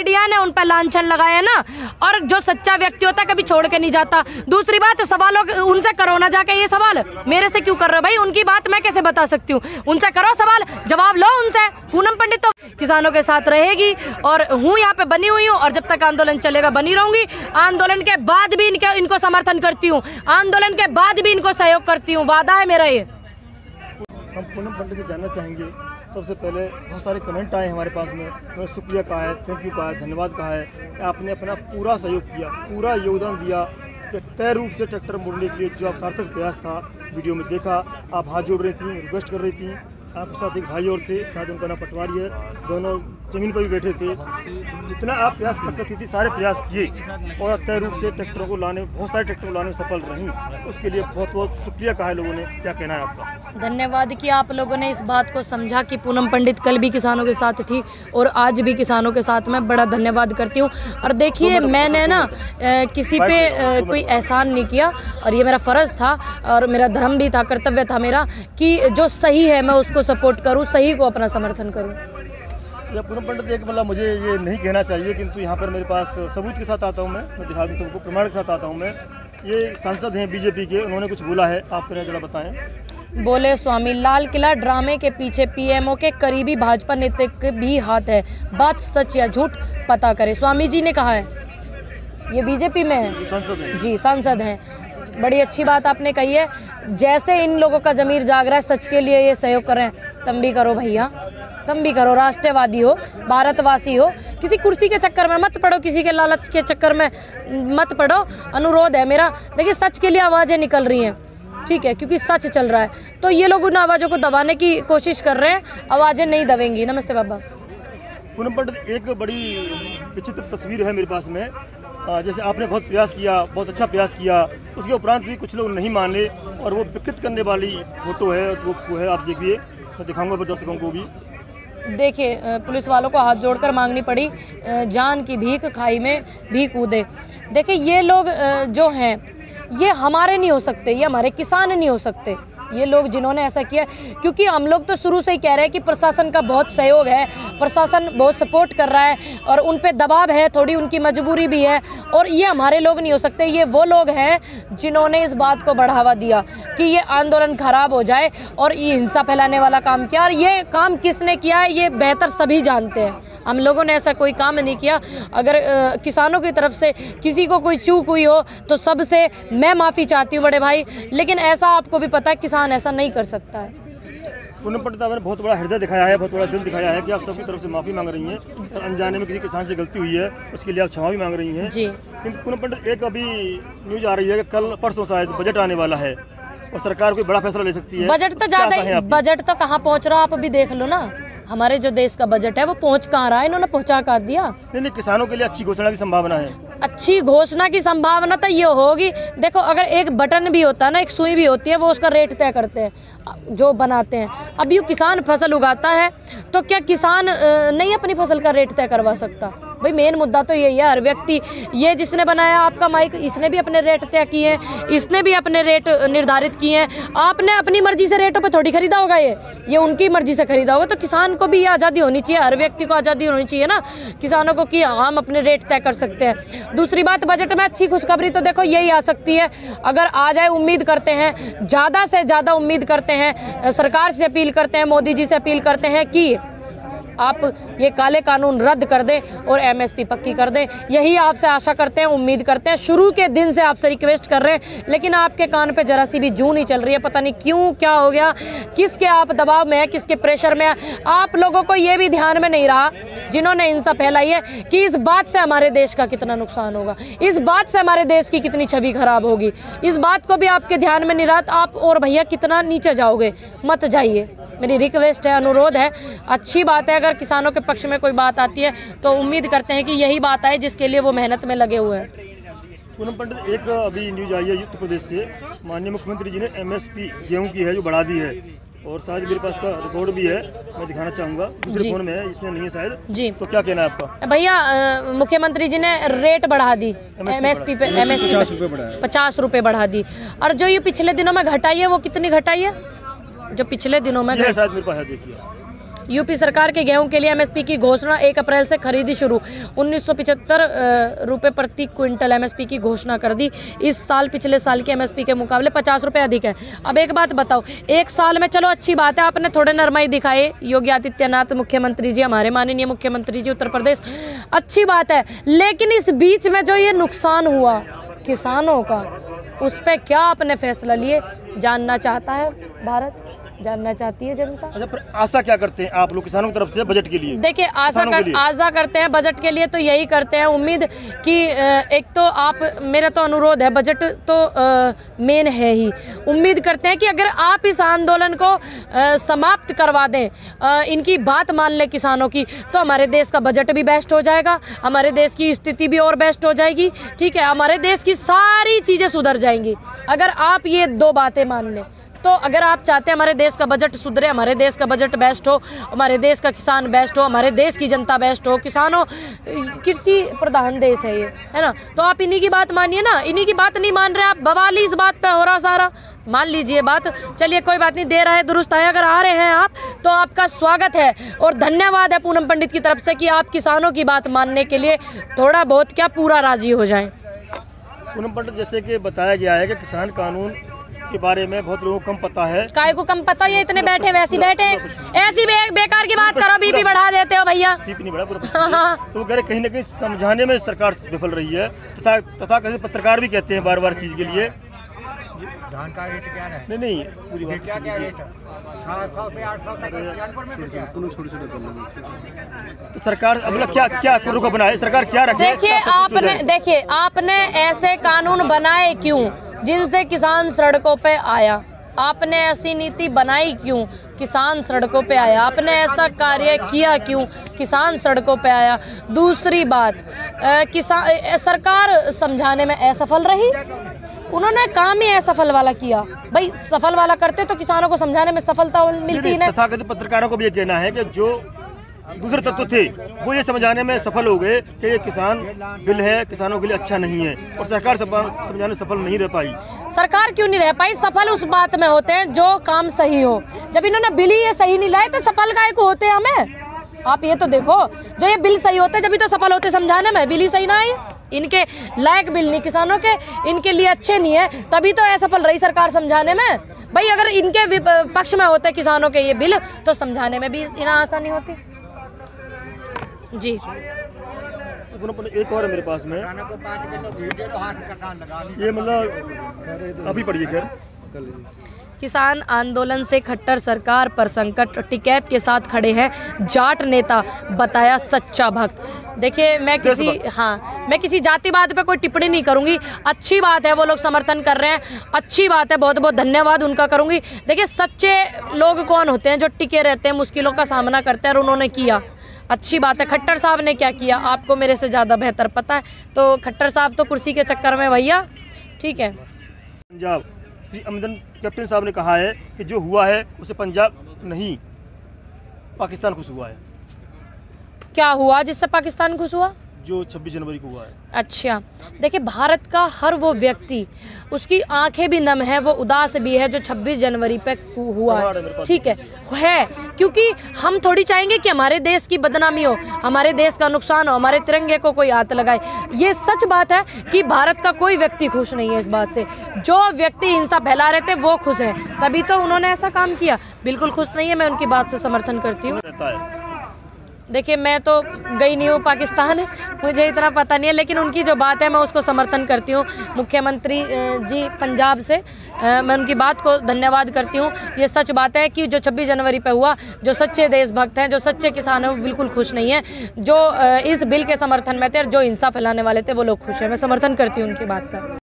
Media ने उन पर लांछन लगाया ना, और जो सच्चा व्यक्ति होता है कभी छोड़ के नहीं जाता। दूसरी बात, सवालों उनसे करो ना जाके ये सवाल, मेरे से क्यों कर रहे हो भाई? उनकी बात मैं कैसे बता सकती हूँ? उनसे करो सवाल, जवाब लो उनसे। पूनम पंडित तो किसानों के साथ रहेगी और हूँ यहाँ पे बनी हुई हूँ, और जब तक आंदोलन चलेगा बनी रहूंगी। आंदोलन के बाद भी इनको समर्थन करती हूँ, आंदोलन के बाद भी इनको सहयोग करती हूँ, वादा है मेरा ये। हम पूनम पंडित से जानना चाहेंगे, सबसे पहले बहुत सारे कमेंट आए हमारे पास में, उन्होंने शुक्रिया कहा है, थैंक यू कहा है, धन्यवाद कहा है कि आपने अपना पूरा सहयोग किया, पूरा योगदान दिया कि तय रूट से ट्रैक्टर मोड़ने के लिए जो आप सार्थक प्रयास था वीडियो में देखा। आप हाथ जोड़ रही थी, रिक्वेस्ट कर रही थी, आपके साथ एक भाई और थे, शायद उनका नाम पटवारी है, दोनों जमीन पर भी बैठे थे। जितना आप प्रयास कर सकती थी सारे प्रयास किए और तय रूप से ट्रैक्टरों को लाने, बहुत सारे ट्रैक्टर को लाने में सफल रहीं। उसके लिए बहुत बहुत शुक्रिया कहा है लोगों ने, क्या कहना है आपका? धन्यवाद कि आप लोगों ने इस बात को समझा कि पूनम पंडित कल भी किसानों के साथ थी और आज भी किसानों के साथ। मैं बड़ा धन्यवाद करती हूँ। और देखिए, मैंने ना किसी पे कोई एहसान नहीं किया, और ये मेरा फ़र्ज़ था और मेरा धर्म भी था, कर्तव्य था मेरा कि जो सही है मैं उसको सपोर्ट करूँ, सही को अपना समर्थन करूँ। या पूनम पंडित, एक मतलब मुझे ये नहीं कहना चाहिए, किंतु यहाँ पर मेरे पास सबूत के साथ आता हूँ, मैं दिखा दूँ सबको, प्रमाण के साथ आता हूँ मैं। ये सांसद हैं बीजेपी के, उन्होंने कुछ बोला है, आप फिर जरा बताएं। बोले स्वामी, लाल किला ड्रामे के पीछे पीएमओ के करीबी भाजपा नेता के भी हाथ है, बात सच या झूठ पता करे। स्वामी जी ने कहा है, ये बीजेपी में है, जी सांसद हैं। बड़ी अच्छी बात आपने कही है। जैसे इन लोगों का जमीर जाग रहा है, सच के लिए ये सहयोग करें, तुम भी करो भैया, तुम भी करो। राष्ट्रवादी हो, भारतवासी हो, किसी कुर्सी के चक्कर में मत पड़ो, किसी के लालच के चक्कर में मत पड़ो। अनुरोध है मेरा। देखिए, सच के लिए आवाज़ें निकल रही हैं, ठीक है, क्योंकि सच चल रहा है, तो ये लोग उन आवाज़ों को दबाने की कोशिश कर रहे हैं, आवाज़ें नहीं दबेंगी। नमस्ते बाबा। पूनम पंडित, एक बड़ी विचित्र तस्वीर है मेरे पास में। जैसे आपने बहुत प्रयास किया, बहुत अच्छा प्रयास किया, उसके उपरांत भी कुछ लोग नहीं माने, और वो विकृत करने वाली फोटो है, वो है, आप देखिए, मैं दिखाऊंगा दर्शकों को भी। देखिए, पुलिस वालों को हाथ जोड़कर मांगनी पड़ी जान की भीख, खाई में भी कूदे। देखिए, ये लोग जो हैं, ये हमारे नहीं हो सकते, ये हमारे किसान नहीं हो सकते, ये लोग जिन्होंने ऐसा किया। क्योंकि हम लोग तो शुरू से ही कह रहे हैं कि प्रशासन का बहुत सहयोग है, प्रशासन बहुत सपोर्ट कर रहा है और उन पे दबाव है, थोड़ी उनकी मजबूरी भी है, और ये हमारे लोग नहीं हो सकते। ये वो लोग हैं जिन्होंने इस बात को बढ़ावा दिया कि ये आंदोलन खराब हो जाए और ये हिंसा फैलाने वाला काम किया। और ये काम किसने किया है ये बेहतर सभी जानते हैं, हम लोगों ने ऐसा कोई काम नहीं किया। अगर किसानों की तरफ से किसी को कोई चूक हुई हो तो सबसे मैं माफ़ी चाहती हूँ बड़े भाई, लेकिन ऐसा आपको भी पता है किसान ऐसा नहीं कर सकता है। पूनम पंडित, आपने बहुत बड़ा हृदय दिखाया है, बहुत बड़ा दिल दिखाया है कि आप सबकी तरफ से माफ़ी मांग रही हैं, और अनजाने में किसी किसान से गलती हुई है उसके लिए आप क्षमा भी मांग रही हैं जी। पूनम पंडित, एक अभी न्यूज आ रही है कि कल परसों शायद बजट आने वाला है और सरकार कोई बड़ा फैसला ले सकती है। बजट तो ज़्यादा, बजट तो कहाँ पहुँच रहा, आप अभी देख लो ना, हमारे जो देश का बजट है वो पहुँच कहाँ रहा है, इन्होंने पहुँचा कर दिया। नहीं, किसानों के लिए अच्छी घोषणा की संभावना है। अच्छी घोषणा की संभावना तो ये होगी, देखो, अगर एक बटन भी होता है ना, एक सुई भी होती है, वो उसका रेट तय करते हैं जो बनाते हैं। अब ये किसान फसल उगाता है तो क्या किसान नहीं अपनी फसल का रेट तय करवा सकता? भाई मेन मुद्दा तो यही है। हर व्यक्ति, ये जिसने बनाया आपका माइक, इसने भी अपने रेट तय किए हैं, इसने भी अपने रेट निर्धारित किए हैं। आपने अपनी मर्जी से रेटों पे थोड़ी खरीदा होगा, ये उनकी मर्जी से खरीदा होगा। तो किसान को भी ये आज़ादी होनी चाहिए, हर व्यक्ति को आज़ादी होनी चाहिए ना किसानों को, कि हम अपने रेट तय कर सकते हैं। दूसरी बात, बजट में अच्छी खुशखबरी तो देखो यही आ सकती है, अगर आ जाए, उम्मीद करते हैं, ज़्यादा से ज़्यादा उम्मीद करते हैं, सरकार से अपील करते हैं, मोदी जी से अपील करते हैं कि आप ये काले कानून रद्द कर दें और एमएसपी पक्की कर दें। यही आपसे आशा करते हैं, उम्मीद करते हैं, शुरू के दिन से आपसे रिक्वेस्ट कर रहे हैं, लेकिन आपके कान पे जरा सी भी जूं नहीं चल रही है। पता नहीं क्यों, क्या हो गया, किसके आप दबाव में है, किसके प्रेशर में है। आप लोगों को ये भी ध्यान में नहीं रहा, जिन्होंने हिंसा फैलाई है, कि इस बात से हमारे देश का कितना नुकसान होगा, इस बात से हमारे देश की कितनी छवि खराब होगी, इस बात को भी आपके ध्यान में नहीं रहा। आप और भैया कितना नीचे जाओगे, मत जाइए, मेरी रिक्वेस्ट है, अनुरोध है। अच्छी बात है, अगर किसानों के पक्ष में कोई बात आती है तो उम्मीद करते हैं कि यही बात आए जिसके लिए वो मेहनत में लगे हुए हैं। पूनम पंडित, एक अभी न्यूज आई है उत्तर प्रदेश से, माननीय मुख्यमंत्री जी ने एमएसपी गेहूं की है जो बढ़ा दी है, और शायद मेरे पास का रिकॉर्ड भी है, मैं दिखाना चाहूँगा, दूसरे फोन में है, इसमें नहीं है शायद जी। तो क्या कहना है आपका? भैया, मुख्यमंत्री जी ने रेट बढ़ा दी, एमएसपी पे 50 रुपये बढ़ा दी, और जो ये पिछले दिनों में घटाई है वो कितनी घटाई है? जो पिछले दिनों में शायद मेरे पास है, देखिए, यूपी सरकार के गेहूं के लिए एमएसपी की घोषणा, 1 अप्रैल से खरीदी शुरू। 1975 रुपये प्रति क्विंटल एमएसपी की घोषणा कर दी। इस साल पिछले साल के एमएसपी के मुकाबले 50 रुपये अधिक है। अब एक बात बताओ, एक साल में चलो अच्छी बात है, आपने थोड़े नरमाई दिखाए, योगी आदित्यनाथ मुख्यमंत्री जी, हमारे माननीय मुख्यमंत्री जी उत्तर प्रदेश, अच्छी बात है, लेकिन इस बीच में जो ये नुकसान हुआ किसानों का, उस पर क्या आपने फैसला लिए, जानना चाहता है भारत, जानना चाहती है जनता। अच्छा, पर आशा क्या करते हैं आप लोग किसानों की तरफ से बजट के लिए? देखिए, आशा करते हैं बजट के लिए तो यही करते हैं, उम्मीद कि एक तो आप, मेरा तो अनुरोध है, बजट तो मेन है ही, उम्मीद करते हैं कि अगर आप इस आंदोलन को समाप्त करवा दें, इनकी बात मान लें किसानों की, तो हमारे देश का बजट भी बेस्ट हो जाएगा, हमारे देश की स्थिति भी और बेस्ट हो जाएगी। ठीक है, हमारे देश की सारी चीज़ें सुधर जाएंगी अगर आप ये 2 बातें मान लें। तो अगर आप चाहते हैं हमारे देश का बजट सुधरे, हमारे देश का बजट बेस्ट हो, हमारे देश का किसान बेस्ट हो, हमारे देश की जनता बेस्ट हो, किसानों, कृषि प्रधान देश है ये, है ना, तो आप इन्हीं की बात मानिए ना। इन्हीं की बात नहीं मान रहे आप, बवाल इस बात पे हो रहा सारा, मान लीजिए बात। चलिए कोई बात नहीं, दे रहा है दुरुस्त है, अगर आ रहे हैं आप तो आपका स्वागत है और धन्यवाद है पूनम पंडित की तरफ से कि आप किसानों की बात मानने के लिए थोड़ा बहुत क्या पूरा राजी हो जाएं। पूनम पंडित, जैसे कि बताया गया है कि किसान कानून के बारे में बहुत लोगों को कम पता है। काय को कम पता, ये इतने बैठे वैसी बैठे, ऐसी बेकार की बात करो, बीपी बढ़ा देते हो भैया। बीपी नहीं बढ़ा पूरा। तो वो कह रहे कहीं ना कहीं समझाने में सरकार विफल रही है, तथा कहीं पत्रकार भी कहते हैं बार-बार चीज के लिए। धान का रेट क्या है? नहीं पूरी बात क्या रेट है? 700 से 800 तक तो सरकार अब क्या रुख बनाए, सरकार क्या रखे? देखिए आपने ऐसे कानून बनाए क्यों जिनसे किसान सड़कों पे आया? आपने ऐसी नीति बनाई क्यों? किसान सड़कों पे आया। आपने ऐसा कार्य किया क्यों? किसान सड़कों पे आया। दूसरी बात, सरकार समझाने में असफल रही, उन्होंने काम ही असफल वाला किया। भाई सफल वाला करते तो किसानों को समझाने में सफलता मिलती है। तथाकथित पत्रकारों को भी ये कहना है कि जो दूसरे तत्व थे वो ये समझाने में सफल हो गए कि ये किसान बिल है, किसानों के लिए अच्छा नहीं है, और सरकार समझाने सफल नहीं रह पाई। सरकार क्यों नहीं रह पाई? सफल उस बात में होते हैं जो काम सही हो। जब इन्होंने बिल ही ये सही नहीं लाए तो सफल काहे को होते हैं हमें? आप ये तो देखो, जो ये बिल सही होते जब भी तो सफल होते समझाने में। बिल ही सही ना आए, इनके लायक बिल नहीं, किसानों के इनके लिए अच्छे नहीं है, तभी तो असफल रही सरकार समझाने में। भाई अगर इनके पक्ष में होते किसानों के ये बिल तो समझाने में भी इतना आसानी होती। जी एक और है मेरे पास में, ये मतलब अभी पढ़िए खैर। किसान आंदोलन से खट्टर सरकार पर संकट, टिकैत के साथ खड़े हैं जाट नेता, बताया सच्चा भक्त। देखिए मैं किसी जातिवाद पे कोई टिप्पणी नहीं करूंगी। अच्छी बात है वो लोग समर्थन कर रहे हैं, अच्छी बात है, बहुत बहुत धन्यवाद उनका करूंगी। देखिए सच्चे लोग कौन होते हैं? जो टिके रहते हैं, मुश्किलों का सामना करते हैं, और उन्होंने किया, अच्छी बात है। खट्टर साहब ने क्या किया आपको मेरे से ज़्यादा बेहतर पता है। तो खट्टर साहब तो कुर्सी के चक्कर में भैया, ठीक है। पंजाब श्री अमदन कैप्टन साहब ने कहा है कि जो हुआ है उसे पंजाब नहीं पाकिस्तान खुश हुआ है। क्या हुआ जिससे पाकिस्तान खुश हुआ? जो 26 जनवरी को हुआ है। अच्छा, देखिए भारत का हर वो व्यक्ति, उसकी आंखें भी नम है, वो उदास भी है जो 26 जनवरी पे हुआ है, ठीक है, क्योंकि हम थोड़ी चाहेंगे कि हमारे देश की बदनामी हो, हमारे देश का नुकसान हो, हमारे तिरंगे को कोई हाथ लगाए। ये सच बात है कि भारत का कोई व्यक्ति खुश नहीं है इस बात से। जो व्यक्ति हिंसा फैला रहे थे वो खुश हैं, तभी तो उन्होंने ऐसा काम किया। बिल्कुल खुश नहीं है, मैं उनकी बात से समर्थन करती हूँ। देखिए मैं तो गई नहीं हूँ पाकिस्तान, मुझे इतना पता नहीं है, लेकिन उनकी जो बात है मैं उसको समर्थन करती हूँ। मुख्यमंत्री जी पंजाब से मैं उनकी बात को धन्यवाद करती हूँ। ये सच बात है कि जो 26 जनवरी पे हुआ, जो सच्चे देशभक्त हैं, जो सच्चे किसान हैं, वो बिल्कुल खुश नहीं है। जो इस बिल के समर्थन में थे और जो हिंसा फैलाने वाले थे वो लोग खुश हैं। मैं समर्थन करती हूँ उनकी बात का।